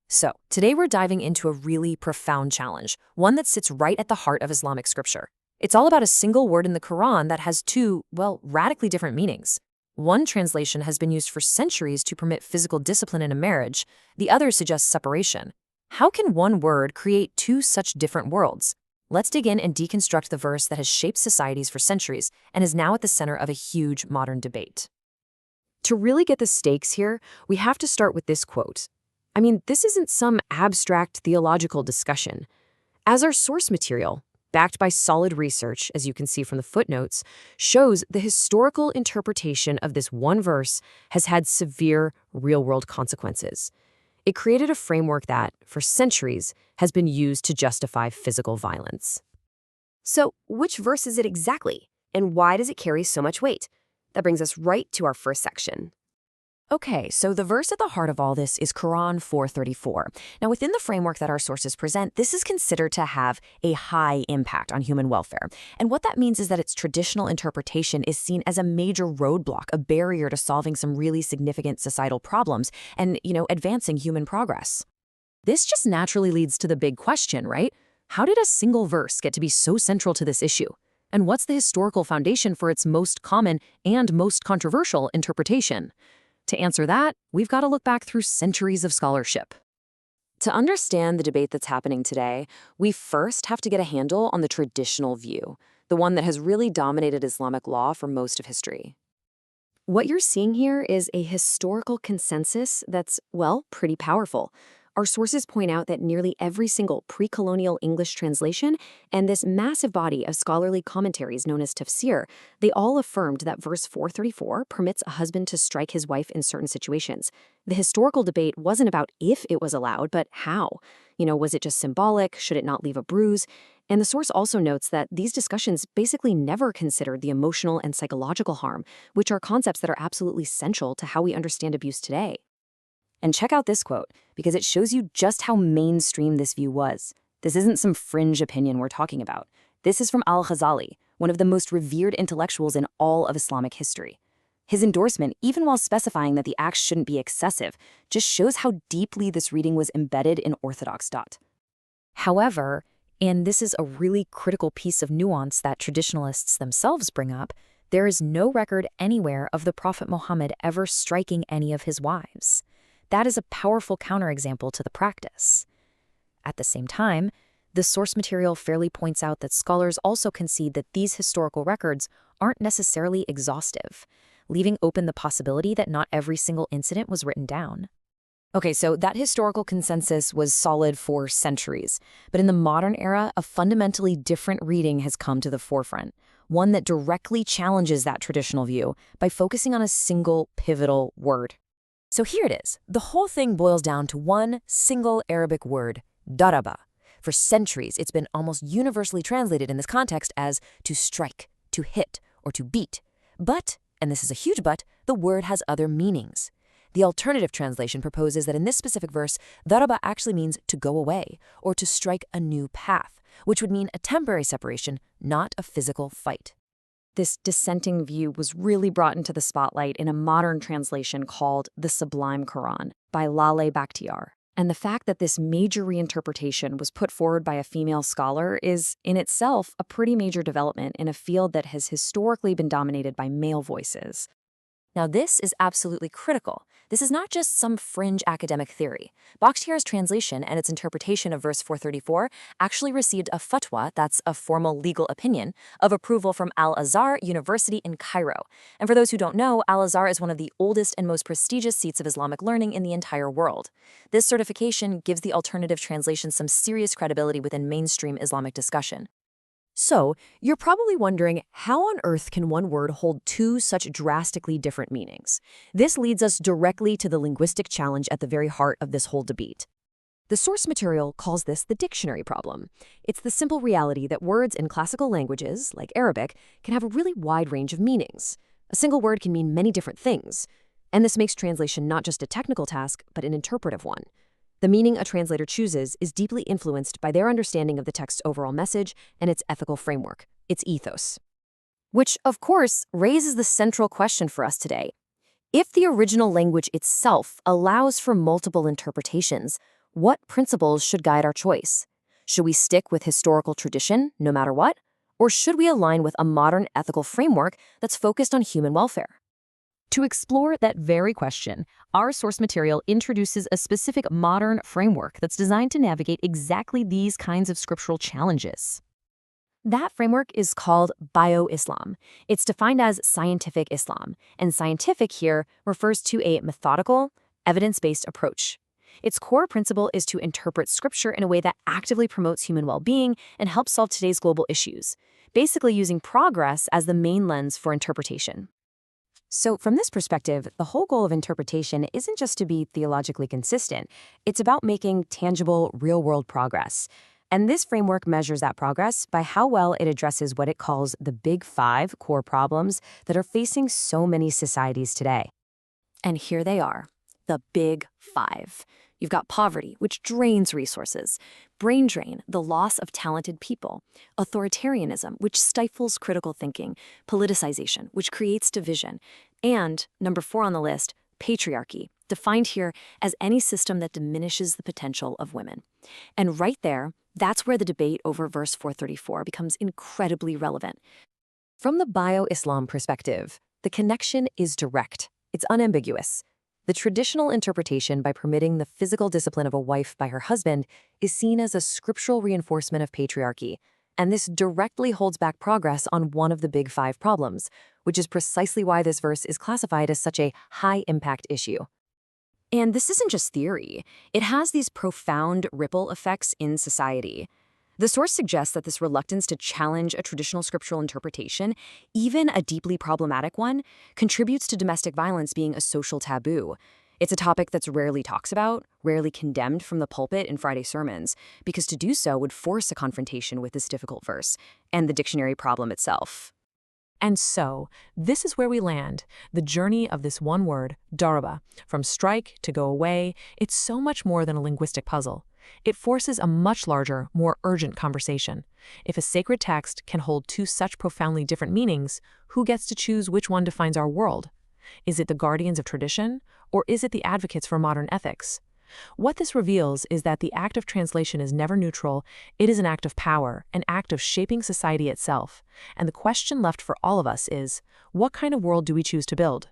So, today we're diving into a really profound challenge, one that sits right at the heart of Islamic scripture. It's all about a single word in the Quran that has two, well, radically different meanings. One translation has been used for centuries to permit physical discipline in a marriage, the other suggests separation. How can one word create two such different worlds? Let's dig in and deconstruct the verse that has shaped societies for centuries and is now at the center of a huge modern debate. To really get the stakes here, we have to start with this quote. This isn't some abstract theological discussion. As our source material, backed by solid research, as you can see from the footnotes, shows the historical interpretation of this one verse has had severe real-world consequences. It created a framework that, for centuries, has been used to justify physical violence. So, which verse is it exactly? And why does it carry so much weight? That brings us right to our first section. Okay, so the verse at the heart of all this is Quran 4:34. Now, within the framework that our sources present, this is considered to have a high impact on human welfare. And what that means is that its traditional interpretation is seen as a major roadblock, a barrier to solving some really significant societal problems and, advancing human progress. This just naturally leads to the big question, right? How did a single verse get to be so central to this issue? And what's the historical foundation for its most common and most controversial interpretation? To answer that, we've got to look back through centuries of scholarship. To understand the debate that's happening today, we first have to get a handle on the traditional view, the one that has really dominated Islamic law for most of history. What you're seeing here is a historical consensus that's, well, pretty powerful. Our sources point out that nearly every single pre-colonial English translation and this massive body of scholarly commentaries known as tafsir, they all affirmed that verse 434 permits a husband to strike his wife in certain situations. The historical debate wasn't about if it was allowed, but how. Was it just symbolic? Should it not leave a bruise? And the source also notes that these discussions basically never considered the emotional and psychological harm, which are concepts that are absolutely central to how we understand abuse today. And check out this quote, because it shows you just how mainstream this view was. This isn't some fringe opinion we're talking about. This is from Al-Ghazali, one of the most revered intellectuals in all of Islamic history. His endorsement, even while specifying that the acts shouldn't be excessive, just shows how deeply this reading was embedded in Orthodox thought. However, and this is a really critical piece of nuance that traditionalists themselves bring up, there is no record anywhere of the Prophet Muhammad ever striking any of his wives. That is a powerful counterexample to the practice. At the same time, the source material fairly points out that scholars also concede that these historical records aren't necessarily exhaustive, leaving open the possibility that not every single incident was written down. Okay, so that historical consensus was solid for centuries, but in the modern era, a fundamentally different reading has come to the forefront, one that directly challenges that traditional view by focusing on a single pivotal word. So here it is. The whole thing boils down to one single Arabic word, daraba. For centuries, it's been almost universally translated in this context as to strike, to hit, or to beat. But, and this is a huge but, the word has other meanings. The alternative translation proposes that in this specific verse, daraba actually means to go away, or to strike a new path, which would mean a temporary separation, not a physical fight. This dissenting view was really brought into the spotlight in a modern translation called The Sublime Quran by Laleh Bakhtiar. And the fact that this major reinterpretation was put forward by a female scholar is, in itself, a pretty major development in a field that has historically been dominated by male voices. Now, this is absolutely critical. This is not just some fringe academic theory. Bakhtiar's translation and its interpretation of verse 434 actually received a fatwa, that's a formal legal opinion, of approval from Al-Azhar University in Cairo. And for those who don't know, Al-Azhar is one of the oldest and most prestigious seats of Islamic learning in the entire world. This certification gives the alternative translation some serious credibility within mainstream Islamic discussion. So, you're probably wondering, how on earth can one word hold two such drastically different meanings? This leads us directly to the linguistic challenge at the very heart of this whole debate. The source material calls this the dictionary problem. It's the simple reality that words in classical languages, like Arabic, can have a really wide range of meanings. A single word can mean many different things. And this makes translation not just a technical task, but an interpretive one. The meaning a translator chooses is deeply influenced by their understanding of the text's overall message and its ethical framework, its ethos. Which, of course, raises the central question for us today. If the original language itself allows for multiple interpretations, What principles should guide our choice? Should we stick with historical tradition, no matter what? Or should we align with a modern ethical framework that's focused on human welfare? To explore that very question, our source material introduces a specific modern framework that's designed to navigate exactly these kinds of scriptural challenges. That framework is called BioIslam. It's defined as scientific Islam, and scientific here refers to a methodical, evidence-based approach. Its core principle is to interpret scripture in a way that actively promotes human well-being and helps solve today's global issues, basically using progress as the main lens for interpretation. So from this perspective, the whole goal of interpretation isn't just to be theologically consistent. It's about making tangible, real-world progress. And this framework measures that progress by how well it addresses what it calls the big five core problems that are facing so many societies today. And here they are, the big five. You've got poverty, which drains resources, brain drain, the loss of talented people, authoritarianism, which stifles critical thinking, politicization, which creates division, and, number 4 on the list, patriarchy, defined here as any system that diminishes the potential of women. And right there, that's where the debate over verse 434 becomes incredibly relevant. From the bio-Islam perspective, the connection is direct. It's unambiguous. The traditional interpretation by permitting the physical discipline of a wife by her husband is seen as a scriptural reinforcement of patriarchy, and this directly holds back progress on one of the big five problems, which is precisely why this verse is classified as such a high-impact issue. And this isn't just theory. It has these profound ripple effects in society. The source suggests that this reluctance to challenge a traditional scriptural interpretation, even a deeply problematic one, contributes to domestic violence being a social taboo. It's a topic that's rarely talked about, rarely condemned from the pulpit in Friday sermons, because to do so would force a confrontation with this difficult verse and the dictionary problem itself. And so, this is where we land, the journey of this one word, daraba. From strike to go away, it's so much more than a linguistic puzzle. It forces a much larger, more urgent conversation. If a sacred text can hold two such profoundly different meanings, who gets to choose which one defines our world? Is it the guardians of tradition, or is it the advocates for modern ethics? What this reveals is that the act of translation is never neutral. It is an act of power, an act of shaping society itself. And the question left for all of us is, what kind of world do we choose to build?